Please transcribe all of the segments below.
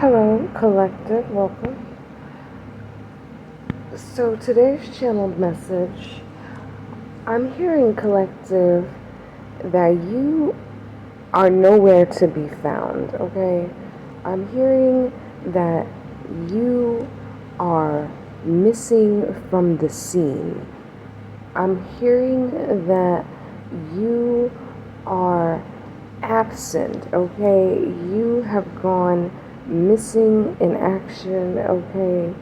Hello, collective, welcome. So today's channeled message, I'm hearing, collective, that you are nowhere to be found, okay? I'm hearing that you are missing from the scene. I'm hearing that you are absent, okay? You have gone missing in action, okay?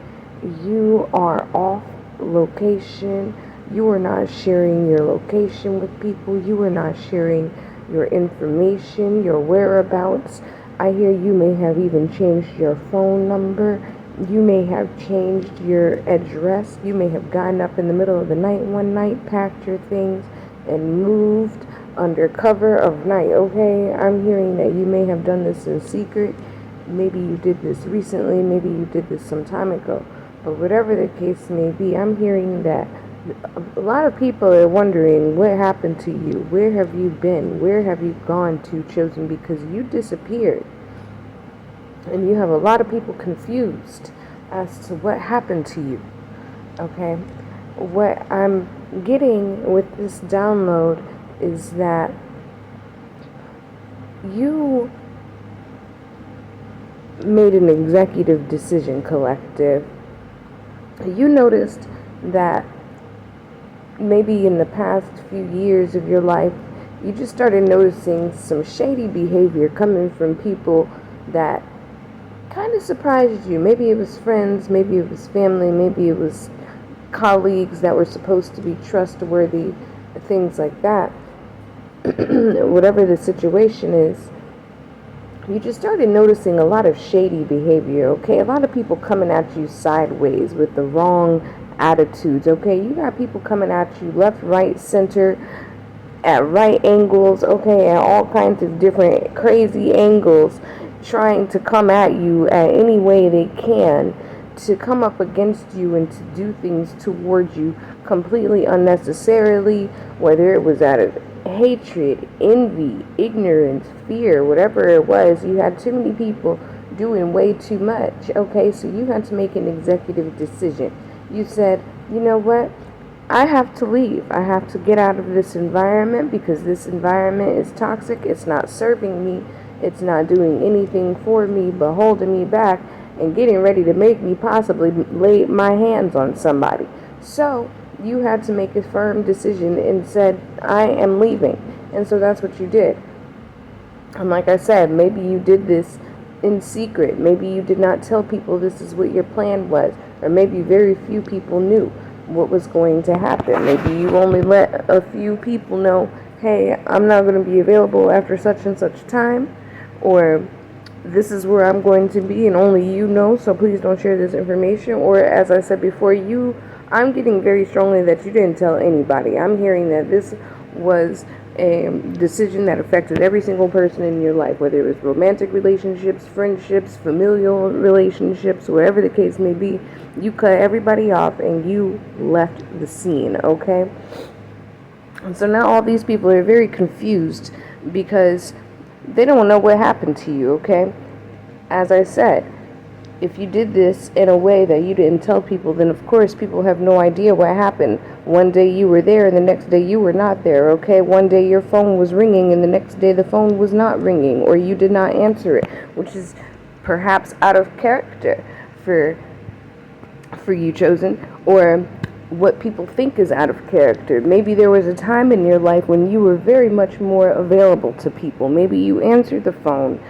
You are off location. You are not sharing your location with people. You are not sharing your information, your whereabouts. I hear you may have even changed your phone number. You may have changed your address. You may have gotten up in the middle of the night one night, packed your things, and moved under cover of night, okay? I'm hearing that you may have done this in secret. Maybe you did this recently. Maybe you did this some time ago. But whatever the case may be, I'm hearing that a lot of people are wondering what happened to you. Where have you been? Where have you gone to, chosen? Because you disappeared. And you have a lot of people confused as to what happened to you. Okay? What I'm getting with this download is that you made an executive decision, collective. You noticed that maybe in the past few years of your life, you just started noticing some shady behavior coming from people that kind of surprised you. Maybe it was friends, maybe it was family, maybe it was colleagues that were supposed to be trustworthy, things like that. Whatever the situation is, you just started noticing a lot of shady behavior, okay? A lot of people coming at you sideways with the wrong attitudes, okay? You got people coming at you left, right, center, at right angles, okay? At all kinds of different crazy angles, trying to come at you at any way they can to come up against you and to do things towards you completely unnecessarily, whether it was out of hatred, envy, ignorance, fear, whatever it was. You had too many people doing way too much, okay? So you had to make an executive decision. You said, you know what? I have to leave. I have to get out of this environment because this environment is toxic. It's not serving me. It's not doing anything for me but holding me back and getting ready to make me possibly lay my hands on somebody. So you had to make a firm decision and said, I am leaving. And so that's what you did. And like I said, maybe you did this in secret. Maybe you did not tell people this is what your plan was. Or maybe very few people knew what was going to happen. Maybe you only let a few people know, hey, I'm not going to be available after such and such time. Or this is where I'm going to be and only you know, so please don't share this information. Or as I said before, I'm getting very strongly that you didn't tell anybody. I'm hearing that this was a decision that affected every single person in your life, whether it was romantic relationships, friendships, familial relationships, whatever the case may be. You cut everybody off and you left the scene, okay? And so now all these people are very confused because they don't know what happened to you, okay? As I said, if you did this in a way that you didn't tell people, then of course people have no idea what happened. One day you were there and the next day you were not there, okay? One day your phone was ringing and the next day the phone was not ringing, or you did not answer it, which is perhaps out of character for you, chosen, or what people think is out of character. Maybe there was a time in your life when you were very much more available to people. Maybe you answered the phone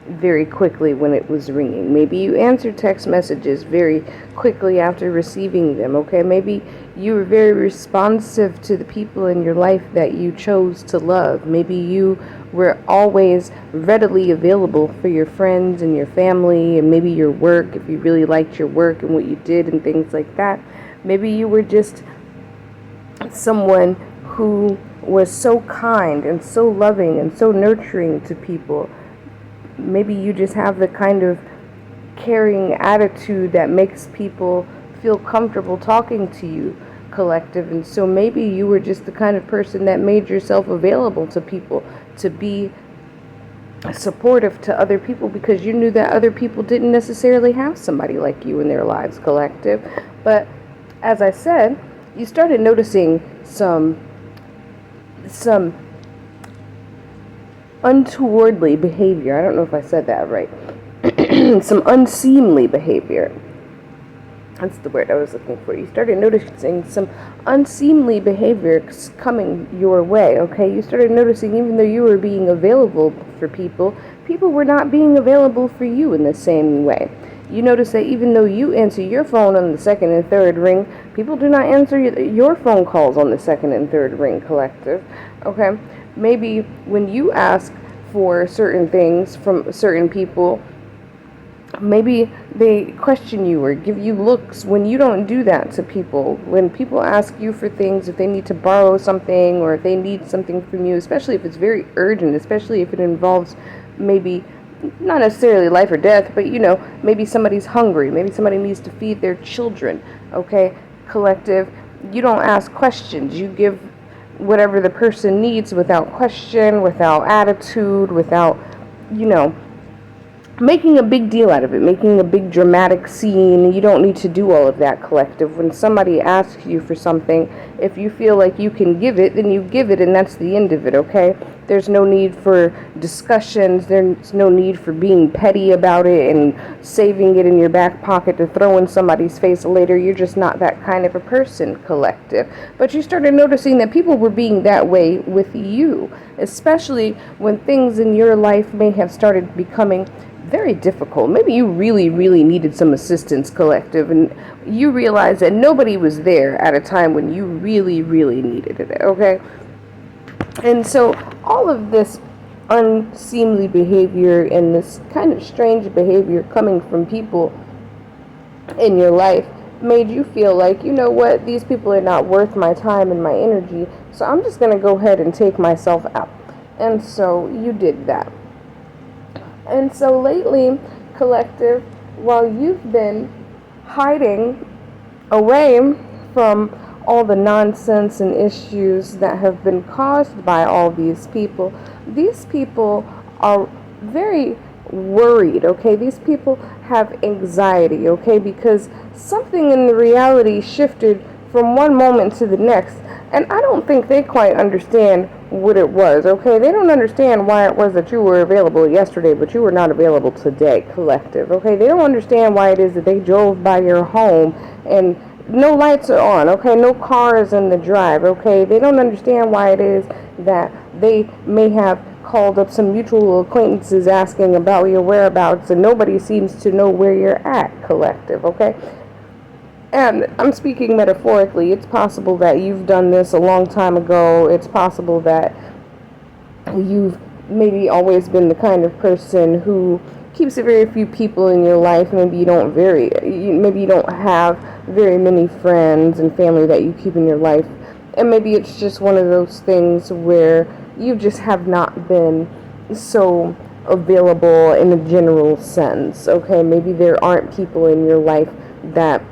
very quickly when it was ringing. Maybe you answered text messages very quickly after receiving them, okay? Maybe you were very responsive to the people in your life that you chose to love. Maybe you were always readily available for your friends and your family, and maybe your work, if you really liked your work and what you did and things like that. Maybe you were just someone who was so kind and so loving and so nurturing to people. Maybe you just have the kind of caring attitude that makes people feel comfortable talking to you, collective. And so maybe you were just the kind of person that made yourself available to people to be supportive to other people because you knew that other people didn't necessarily have somebody like you in their lives, collective. But as I said, you started noticing some untowardly behavior. I don't know if I said that right. Some unseemly behavior. That's the word I was looking for. You started noticing some unseemly behavior coming your way, okay? You started noticing even though you were being available for people, people were not being available for you in the same way. You notice that even though you answer your phone on the second and third ring, people do not answer your phone calls on the second and third ring, collective, okay? Maybe when you ask for certain things from certain people, maybe they question you or give you looks when you don't do that to people. When people ask you for things, if they need to borrow something or if they need something from you, especially if it's very urgent, especially if it involves maybe not necessarily life or death, but maybe somebody's hungry, maybe somebody needs to feed their children, okay? Collective, you don't ask questions. You give whatever the person needs without question, without attitude, without, making a big deal out of it, making a big dramatic scene. You don't need to do all of that, collective. When somebody asks you for something, if you feel like you can give it, then you give it, and that's the end of it, okay? There's no need for discussions. There's no need for being petty about it and saving it in your back pocket to throw in somebody's face later. You're just not that kind of a person, collective. But you started noticing that people were being that way with you, especially when things in your life may have started becoming very difficult. Maybe you really, really needed some assistance, collective, and you realized that nobody was there at a time when you really, really needed it, okay? And so all of this unseemly behavior and this kind of strange behavior coming from people in your life made you feel like, you know what, these people are not worth my time and my energy, so I'm just going to go ahead and take myself out. And so you did that. And so lately, collective, while you've been hiding away from all the nonsense and issues that have been caused by all these people are very worried, okay? These people have anxiety, okay? Because something in the reality shifted from one moment to the next, and I don't think they quite understand what it was, okay? They don't understand why it was that you were available yesterday, but you were not available today, collective, okay? They don't understand why it is that they drove by your home and no lights are on, okay? No car is in the drive, okay? They don't understand why it is that they may have called up some mutual acquaintances asking about your whereabouts and nobody seems to know where you're at, collective, okay? And I'm speaking metaphorically. It's possible that you've done this a long time ago. It's possible that you've maybe always been the kind of person who keeps a very few people in your life. Maybe you don't have very many friends and family that you keep in your life. And maybe it's just one of those things where you just have not been so available in a general sense. Okay, maybe there aren't people in your life that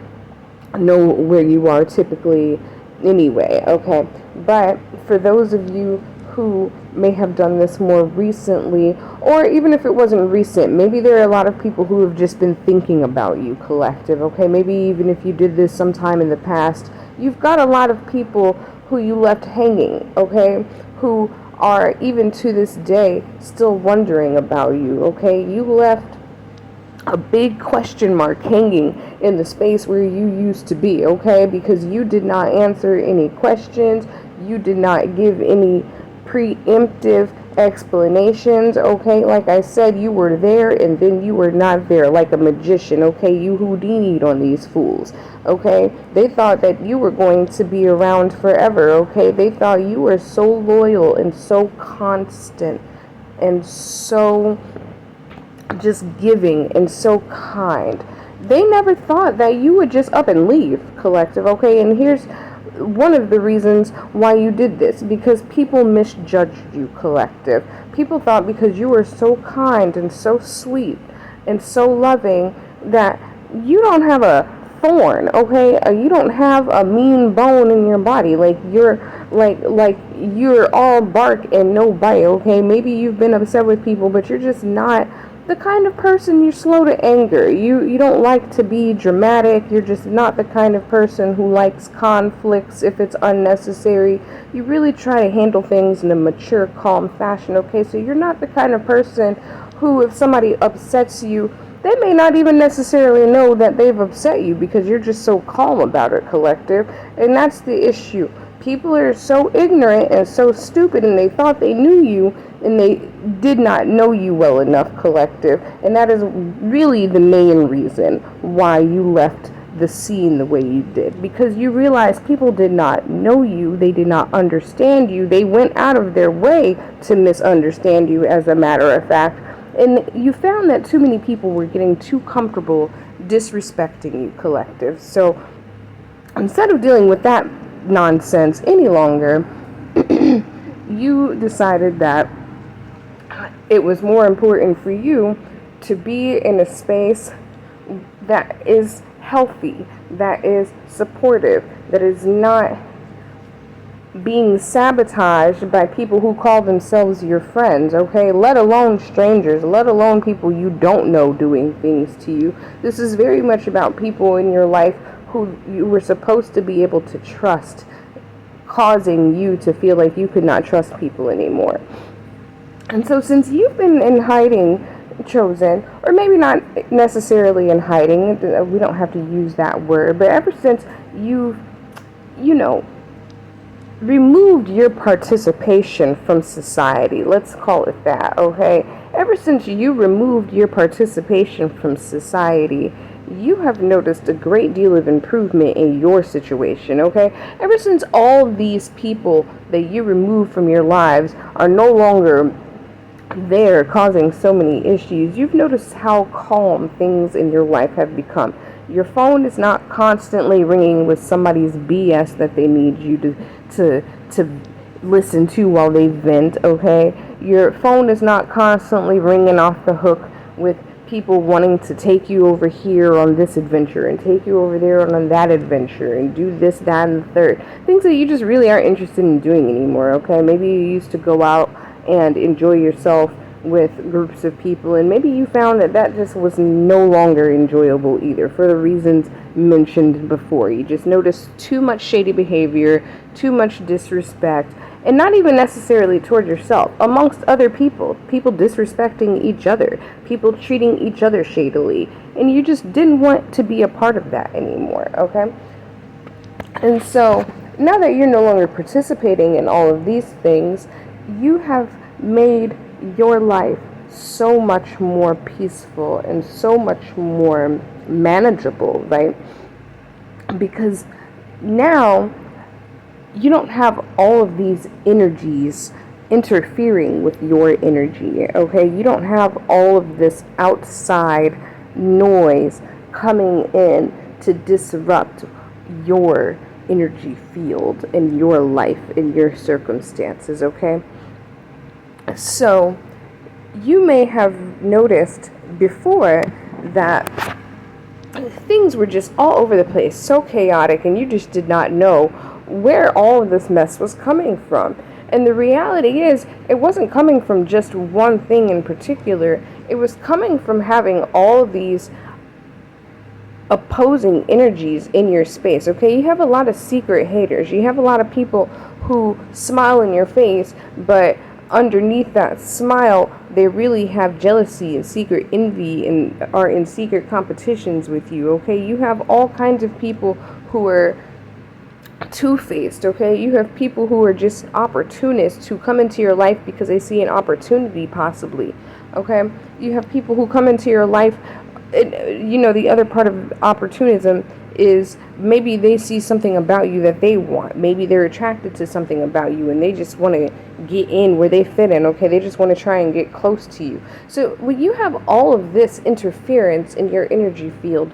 know where you are typically anyway, okay? But for those of you who may have done this more recently, or even if it wasn't recent, maybe there are a lot of people who have just been thinking about you, collective, okay? Maybe even if you did this sometime in the past, you've got a lot of people who you left hanging, okay? Who are even to this day still wondering about you, okay? You left a big question mark hanging in the space where you used to be, okay? Because you did not answer any questions. You did not give any preemptive explanations, okay? Like I said, you were there and then you were not there, like a magician, okay? You Houdini'd on these fools, okay? They thought that you were going to be around forever, okay? They thought you were so loyal and so constant and so just giving and so kind. They never thought that you would just up and leave, collective, okay? And here's one of the reasons why you did this, because people misjudged you, collective. People thought because you were so kind and so sweet and so loving that you don't have a thorn, okay? You don't have a mean bone in your body. Like, you're like you're all bark and no bite, okay? Maybe you've been upset with people, but you're just not the kind of person. You're slow to anger. You don't like to be dramatic. You're just not the kind of person who likes conflicts if it's unnecessary. You really try to handle things in a mature, calm fashion, okay? So you're not the kind of person who, if somebody upsets you, they may not even necessarily know that they've upset you because you're just so calm about it, collective. And that's the issue. People are so ignorant and so stupid, and they thought they knew you, and they did not know you well enough, collective. And that is really the main reason why you left the scene the way you did, because you realized people did not know you, they did not understand you, they went out of their way to misunderstand you, as a matter of fact. And you found that too many people were getting too comfortable disrespecting you, collective. So instead of dealing with that nonsense any longer, you decided that it was more important for you to be in a space that is healthy, that is supportive, that is not being sabotaged by people who call themselves your friends, okay? Let alone strangers, let alone people you don't know doing things to you. This is very much about people in your life who you were supposed to be able to trust, causing you to feel like you could not trust people anymore. And so since you've been in hiding, chosen, or maybe not necessarily in hiding, we don't have to use that word, but ever since you've, removed your participation from society, let's call it that, okay? Ever since you removed your participation from society, you have noticed a great deal of improvement in your situation, okay? Ever since all these people that you removed from your lives are no longer there causing so many issues, you've noticed how calm things in your life have become. Your phone is not constantly ringing with somebody's BS that they need you to listen to while they vent, okay? Your phone is not constantly ringing off the hook with people wanting to take you over here on this adventure and take you over there on that adventure and do this, that, and the third. Things that you just really aren't interested in doing anymore, okay? Maybe you used to go out and enjoy yourself with groups of people, and maybe you found that that just was no longer enjoyable either, for the reasons mentioned before. You just noticed too much shady behavior, too much disrespect, and not even necessarily toward yourself, amongst other people disrespecting each other, people treating each other shadily, and you just didn't want to be a part of that anymore, okay? And so now that you're no longer participating in all of these things, you have made your life so much more peaceful and so much more manageable, right? Because now you don't have all of these energies interfering with your energy, okay? You don't have all of this outside noise coming in to disrupt your energy field in your life, in your circumstances, okay? So you may have noticed before that things were just all over the place, so chaotic, and you just did not know where all of this mess was coming from. And the reality is, it wasn't coming from just one thing in particular. It was coming from having all of these opposing energies in your space, okay? You have a lot of secret haters. You have a lot of people who smile in your face, but underneath that smile, they really have jealousy and secret envy and are in secret competitions with you, okay? You have all kinds of people who are two-faced, okay? You have people who are just opportunists who come into your life because they see an opportunity, possibly, okay? You have people who come into your life, and, the other part of opportunism is maybe they see something about you that they want. Maybe they're attracted to something about you and they just want to get in where they fit in, okay? They just want to try and get close to you. So when you have all of this interference in your energy field,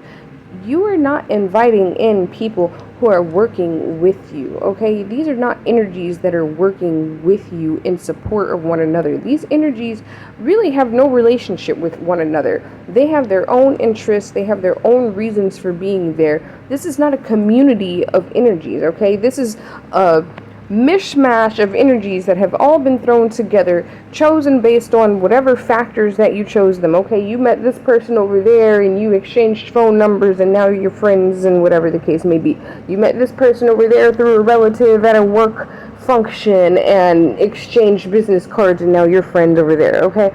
you are not inviting in people who are working with you, okay? These are not energies that are working with you in support of one another. These energies really have no relationship with one another. They have their own interests. They have their own reasons for being there. This is not a community of energies, okay? This is a mishmash of energies that have all been thrown together, chosen based on whatever factors that you chose them. Okay, you met this person over there and you exchanged phone numbers and now you're friends and whatever the case may be. You met this person over there through a relative at a work function and exchanged business cards and now you're friends over there. Okay,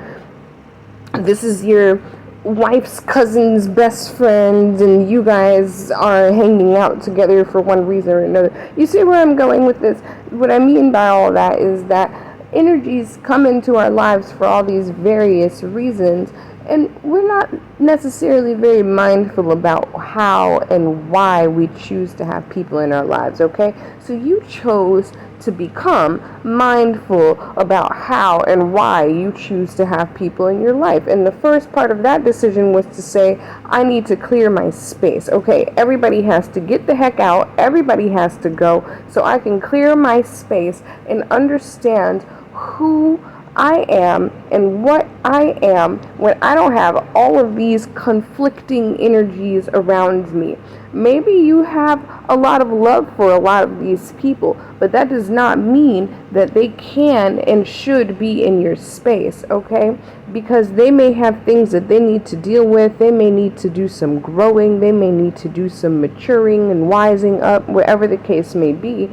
this is your wife's cousin's best friend and you guys are hanging out together for one reason or another. You see where I'm going with this? What I mean by all that is that energies come into our lives for all these various reasons, and we're not necessarily very mindful about how and why we choose to have people in our lives, okay? So you chose to become mindful about how and why you choose to have people in your life. And the first part of that decision was to say, I need to clear my space. Okay, everybody has to get the heck out. Everybody has to go so I can clear my space and understand who I am and what I am when I don't have all of these conflicting energies around me. Maybe you have a lot of love for a lot of these people, but that does not mean that they can and should be in your space, okay? Because they may have things that they need to deal with. They may need to do some growing. They may need to do some maturing and wising up, whatever the case may be.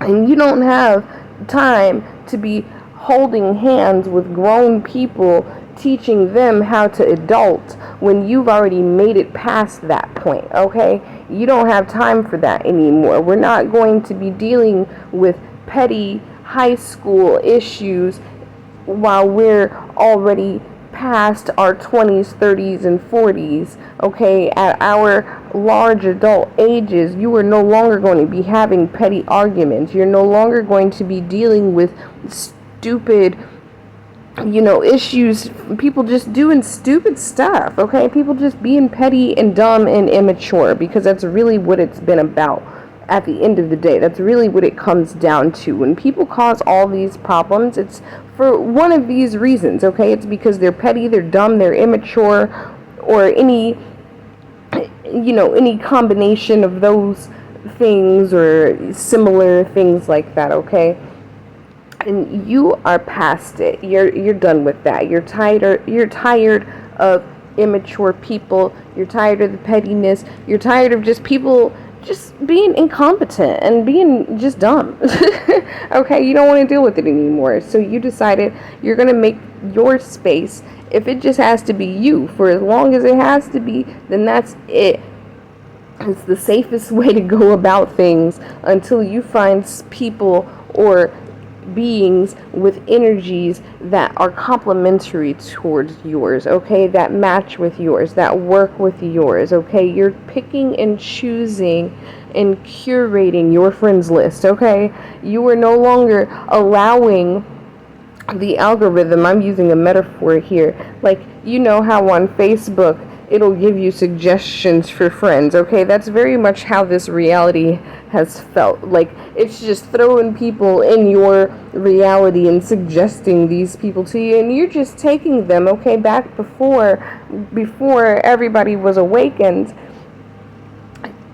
And you don't have time to be holding hands with grown people, teaching them how to adult when you've already made it past that point, okay? You don't have time for that anymore. We're not going to be dealing with petty high school issues while we're already past our 20s, 30s, and 40s, okay? At our large adult ages, you are no longer going to be having petty arguments. You're no longer going to be dealing with stupid, issues, people just doing stupid stuff, okay? People just being petty and dumb and immature, because that's really what it's been about at the end of the day. That's really what it comes down to. When people cause all these problems, it's for one of these reasons, okay? It's because they're petty, they're dumb, they're immature, or any combination of those things or similar things like that, okay? And you are past it. You're done with that. You're tired of immature people. You're tired of the pettiness. You're tired of just people just being incompetent and being just dumb. Okay, you don't want to deal with it anymore. So you decided you're going to make your space. If it just has to be you for as long as it has to be, then that's it. It's the safest way to go about things until you find people or beings with energies that are complementary towards yours, okay, that match with yours, that work with yours, okay? You're picking and choosing and curating your friends list, okay? You are no longer allowing the algorithm, I'm using a metaphor here, like, you know how on Facebook it'll give you suggestions for friends, okay? That's very much how this reality has felt. Like, it's just throwing people in your reality and suggesting these people to you, and you're just taking them, okay? Back before everybody was awakened,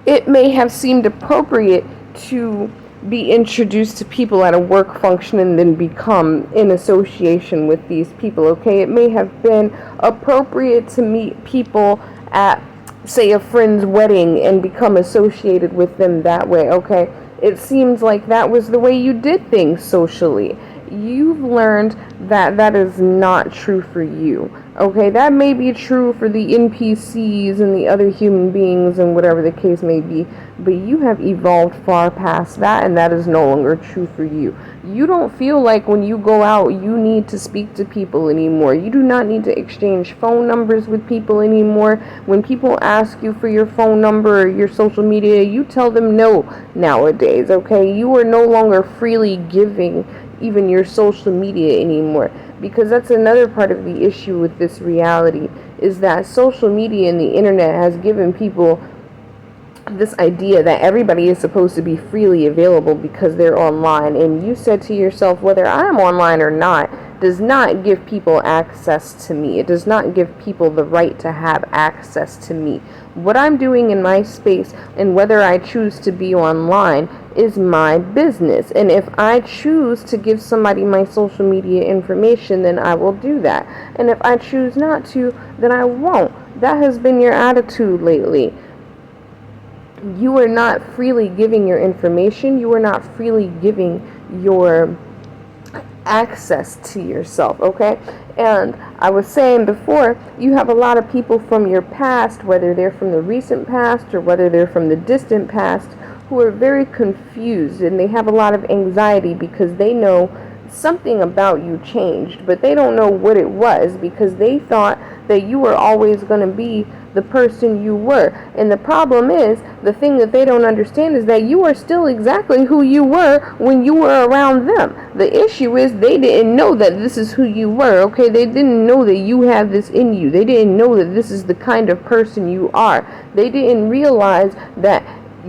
it may have seemed appropriate to be introduced to people at a work function and then become in association with these people, okay? It may have been appropriate to meet people at, say, a friend's wedding and become associated with them that way, okay? It seems like that was the way you did things socially. You've learned that that is not true for you, okay? That may be true for the NPCs and the other human beings and whatever the case may be, but you have evolved far past that, and that is no longer true for you. You don't feel like when you go out you need to speak to people anymore. You do not need to exchange phone numbers with people anymore. When people ask you for your phone number or your social media, you tell them no nowadays, okay? You are no longer freely giving even your social media anymore, because that's another part of the issue with this reality, is that social media and the internet has given people this idea that everybody is supposed to be freely available because they're online, and you said to yourself, whether I'm online or not, does not give people access to me. It does not give people the right to have access to me. What I'm doing in my space, and whether I choose to be online, is my business. And if I choose to give somebody my social media information, then I will do that. And if I choose not to, then I won't. That has been your attitude lately. You are not freely giving your information. You are not freely giving your access to yourself, okay? And I was saying before, you have a lot of people from your past, whether they're from the recent past or whether they're from the distant past, who are very confused, and they have a lot of anxiety because they know something about you changed, but they don't know what it was, because they thought that you were always going to be the person you were. And the problem is, the thing that they don't understand is that you are still exactly who you were when you were around them. The issue is they didn't know that this is who you were, okay? They didn't know that you have this in you. They didn't know that this is the kind of person you are. They didn't realize that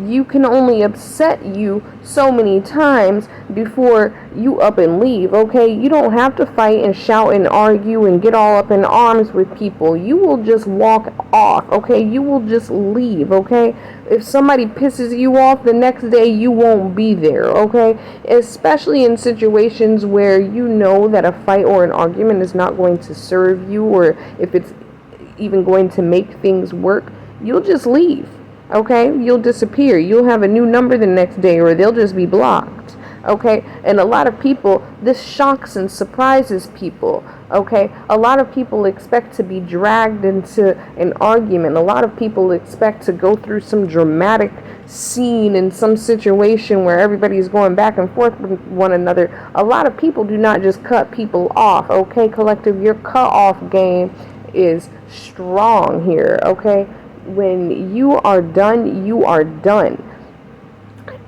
you can only upset you so many times before you up and leave, okay? You don't have to fight and shout and argue and get all up in arms with people. You will just walk off, okay? You will just leave, okay? If somebody pisses you off the next day, you won't be there, okay? Especially in situations where you know that a fight or an argument is not going to serve you, or if it's even going to make things work, you'll just leave. Okay, you'll disappear. You'll have a new number the next day, or they'll just be blocked. Okay, and a lot of people, this shocks and surprises people. Okay, a lot of people expect to be dragged into an argument. A lot of people expect to go through some dramatic scene in some situation where everybody's going back and forth with one another. A lot of people do not just cut people off. Okay, collective, your cut-off game is strong here. Okay. When you are done, you are done.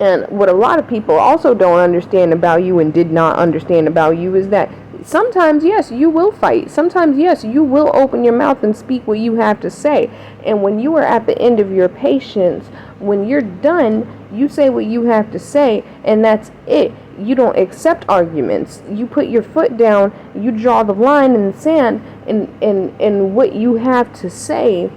And what a lot of people also don't understand about you, and did not understand about you, is that sometimes, yes, you will fight. Sometimes, yes, you will open your mouth and speak what you have to say. And when you are at the end of your patience, when you're done, you say what you have to say, and that's it. You don't accept arguments. You put your foot down, you draw the line in the sand, and what you have to say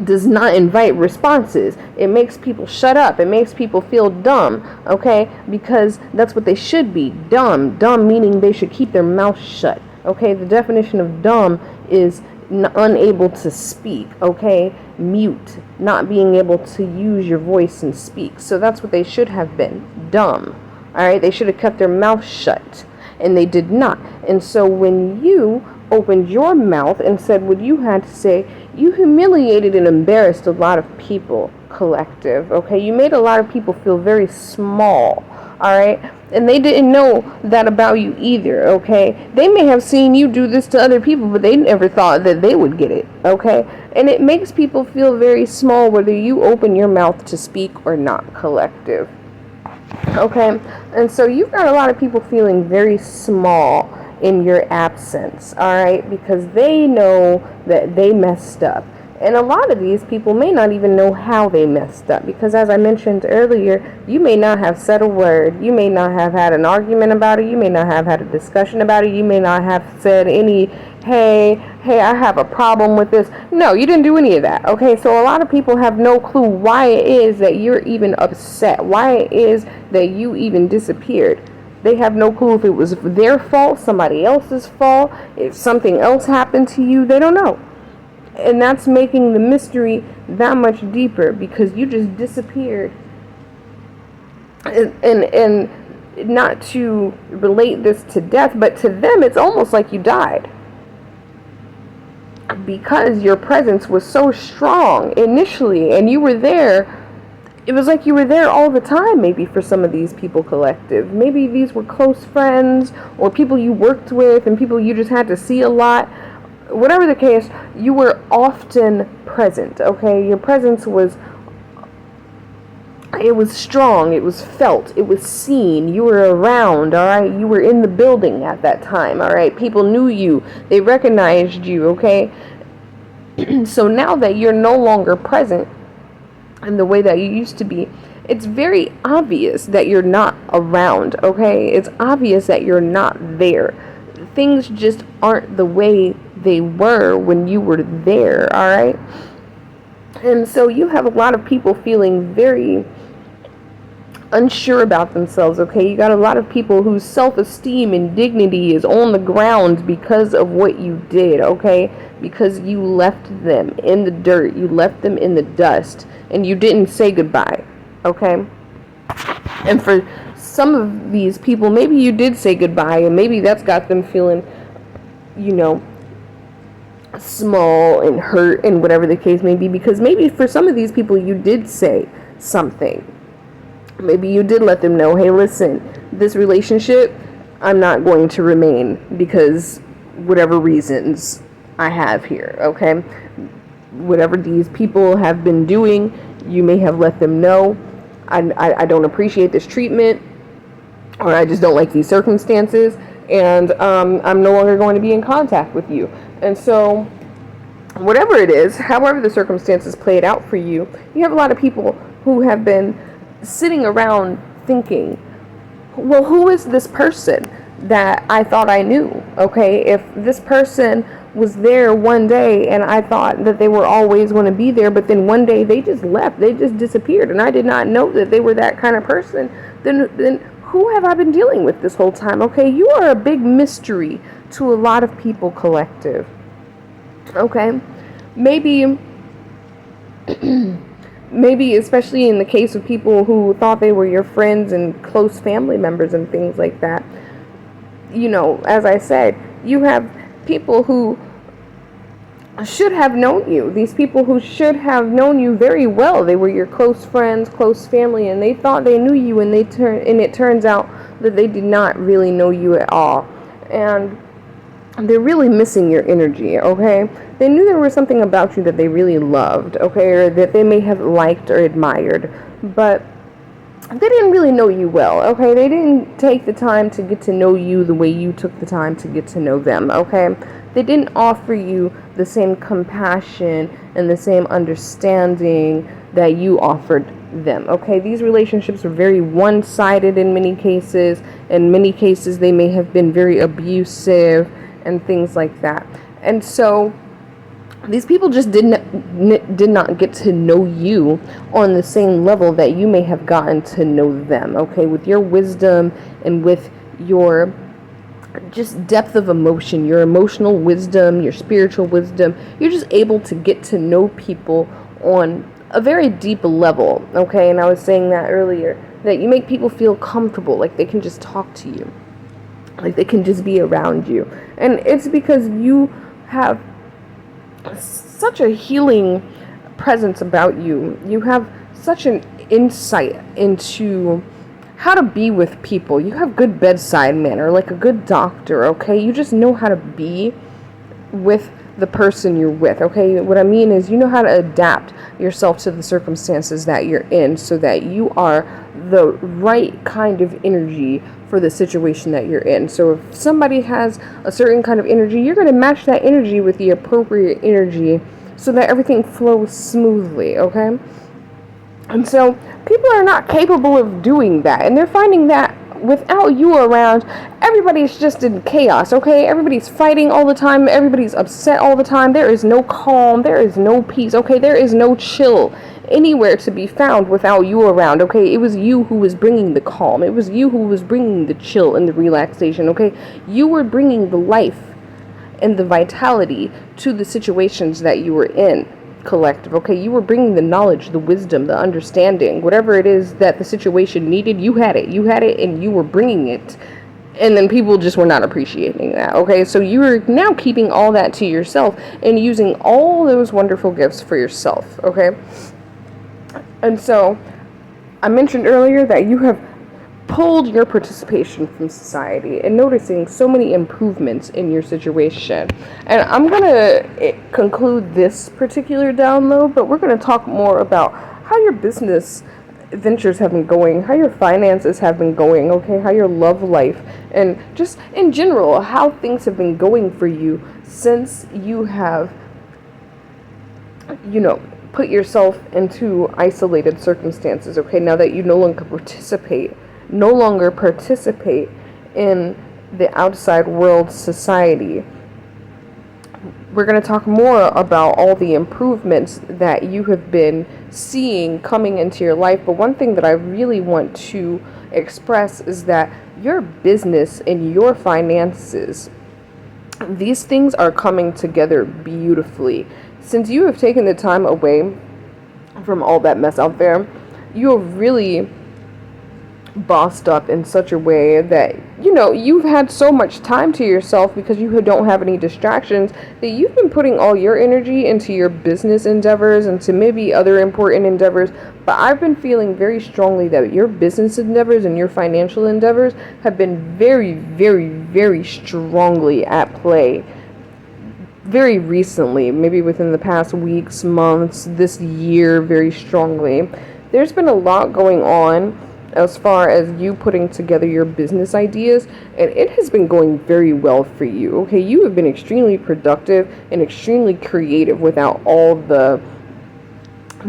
does not invite responses. It makes people shut up. It makes people feel dumb, okay? Because that's what they should be, dumb. Dumb meaning they should keep their mouth shut, okay? The definition of dumb is unable to speak, okay? Mute, not being able to use your voice and speak. So that's what they should have been, dumb, all right? They should have kept their mouth shut, and they did not. And so when you opened your mouth and said what you had to say, you humiliated and embarrassed a lot of people, collective, okay? You made a lot of people feel very small, all right? And they didn't know that about you either, okay? They may have seen you do this to other people, but they never thought that they would get it, okay? And it makes people feel very small whether you open your mouth to speak or not, collective, okay? And so you've got a lot of people feeling very small in your absence, all right, because they know that they messed up. And a lot of these people may not even know how they messed up, because as I mentioned earlier, you may not have said a word, you may not have had an argument about it, you may not have had a discussion about it, you may not have said any, hey, I have a problem with this. No, you didn't do any of that, okay? So a lot of people have no clue why it is that you're even upset, why it is that you even disappeared. They have no clue if it was their fault, somebody else's fault, if something else happened to you. They don't know. And that's making the mystery that much deeper, because you just disappeared. And not to relate this to death, but to them it's almost like you died, because your presence was so strong initially and you were there. It was like you were there all the time, maybe, for some of these people, collective. Maybe these were close friends or people you worked with and people you just had to see a lot. Whatever the case, you were often present, okay? Your presence was, it was strong, it was felt, it was seen, you were around, all right? You were in the building at that time, all right? People knew you, they recognized you, okay? So now that you're no longer present in the way that you used to be, it's very obvious that you're not around, okay? It's obvious that you're not there. things just aren't the way they were when you were there, alright? And so you have a lot of people feeling very unsure about themselves, okay? You got a lot of people whose self-esteem and dignity is on the ground because of what you did, okay? Because you left them in the dirt, you left them in the dust, and you didn't say goodbye, okay? And for some of these people, maybe you did say goodbye, and maybe that's got them feeling, you know, small and hurt and whatever the case may be, because maybe for some of these people you did say something. Maybe you did let them know, hey, listen, this relationship, I'm not going to remain because whatever reasons I have here, okay? Whatever these people have been doing, you may have let them know, I don't appreciate this treatment, or I just don't like these circumstances, and I'm no longer going to be in contact with you. And so, whatever it is, however the circumstances played out for you, you have a lot of people who have been sitting around thinking, well, who is this person that I thought I knew? Okay, if this person was there one day and I thought that they were always going to be there, but then one day they just left, they just disappeared, and I did not know that they were that kind of person, then who have I been dealing with this whole time? Okay, you are a big mystery to a lot of people, collective. Okay, maybe especially in the case of people who thought they were your friends and close family members and things like that, you know, as I said, you have people who should have known you. These people who should have known you very well. They were your close friends, close family, and they thought they knew you, and it turns out that they did not really know you at all. And they're really missing your energy, okay? They knew there was something about you that they really loved, okay, or that they may have liked or admired, but they didn't really know you well, okay? They didn't take the time to get to know you the way you took the time to get to know them, okay? They didn't offer you the same compassion and the same understanding that you offered them, okay? These relationships are very one-sided in many cases. In many cases, they may have been very abusive and things like that. And so these people just did not get to know you on the same level that you may have gotten to know them, okay? With your wisdom and with your just depth of emotion, your emotional wisdom, your spiritual wisdom, you're just able to get to know people on a very deep level, okay? And I was saying that earlier, that you make people feel comfortable, like they can just talk to you, like they can just be around you. And it's because you have such a healing presence about you. You have such an insight into how to be with people. You have good bedside manner, like a good doctor, okay? You just know how to be with the person you're with, okay? What I mean is you know how to adapt yourself to the circumstances that you're in so that you are the right kind of energy for the situation that you're in. So if somebody has a certain kind of energy, you're going to match that energy with the appropriate energy so that everything flows smoothly, okay? And so people are not capable of doing that, and they're finding that without you around, everybody's just in chaos, okay? Everybody's fighting all the time, everybody's upset all the time, there is no calm, there is no peace, okay? There is no chill anywhere to be found without you around, okay? It was you who was bringing the calm, it was you who was bringing the chill and the relaxation, okay? You were bringing the life and the vitality to the situations that you were in, collective, okay? You were bringing the knowledge, the wisdom, the understanding, whatever it is that the situation needed, you had it, and you were bringing it, and then people just were not appreciating that, okay? So you are now keeping all that to yourself and using all those wonderful gifts for yourself, okay? And so I mentioned earlier that you have pulled your participation from society and noticing so many improvements in your situation. And I'm going to conclude this particular download, but we're going to talk more about how your business ventures have been going, how your finances have been going, okay, how your love life, and just in general, how things have been going for you since you have, you know, put yourself into isolated circumstances, okay, now that you no longer participate in the outside world society. We're going to talk more about all the improvements that you have been seeing coming into your life. But one thing that I really want to express is that your business and your finances, these things are coming together beautifully. Since you have taken the time away from all that mess out there, you have really bossed up in such a way that, you've had so much time to yourself because you don't have any distractions, that you've been putting all your energy into your business endeavors and to maybe other important endeavors. But I've been feeling very strongly that your business endeavors and your financial endeavors have been very, very, very strongly at play very recently, maybe within the past weeks, months, this year, very strongly. There's been a lot going on as far as you putting together your business ideas, and it has been going very well for you. Okay, you have been extremely productive and extremely creative without all the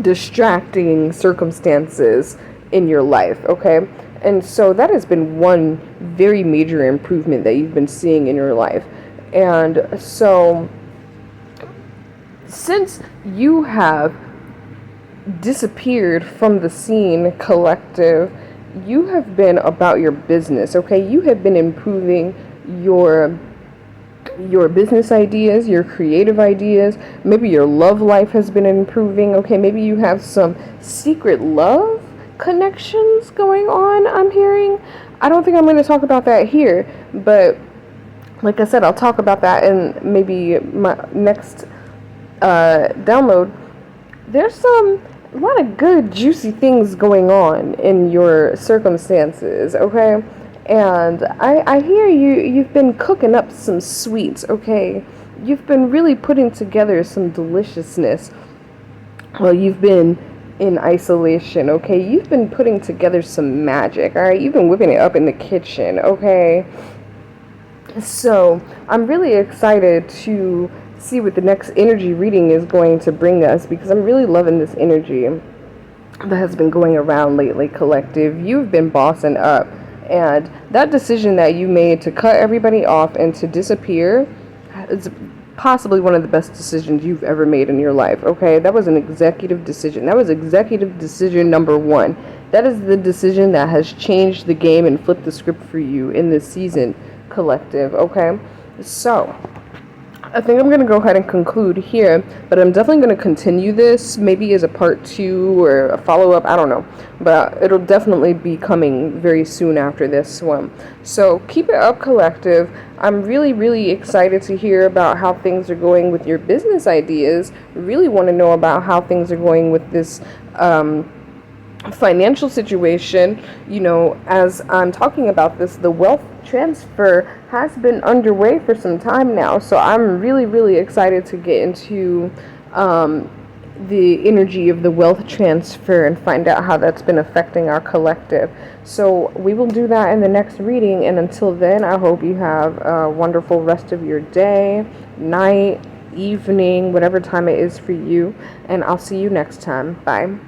distracting circumstances in your life. Okay, and so that has been one very major improvement that you've been seeing in your life. And so since you have disappeared from the scene, collective, you have been about your business. Okay, you have been improving your business ideas, your creative ideas. Maybe your love life has been improving. Okay, maybe you have some secret love connections going on, I'm hearing. I don't think I'm going to talk about that here, but like I said, I'll talk about that in maybe my next download. There's a lot of good juicy things going on in your circumstances, okay? And I hear you've been cooking up some sweets, okay? You've been really putting together some deliciousness while you've been in isolation, okay? You've been putting together some magic, all right? You've been whipping it up in the kitchen, okay? So I'm really excited to see what the next energy reading is going to bring us, because I'm really loving this energy that has been going around lately, collective. You've been bossing up, and that decision that you made to cut everybody off and to disappear is possibly one of the best decisions you've ever made in your life. Okay, that was an executive decision. That was executive decision number 1. That is the decision that has changed the game and flipped the script for you in this season, collective. Okay, so I think I'm going to go ahead and conclude here, but I'm definitely going to continue this, maybe as a part 2 or a follow-up, I don't know, but it'll definitely be coming very soon after this one. So keep it up, collective. I'm really, really excited to hear about how things are going with your business ideas. Really want to know about how things are going with this financial situation. As I'm talking about this, the wealth transfer has been underway for some time now, so I'm really, really excited to get into the energy of the wealth transfer and find out how that's been affecting our collective. So we will do that in the next reading, and until then, I hope you have a wonderful rest of your day, night, evening, whatever time it is for you, and I'll see you next time. Bye.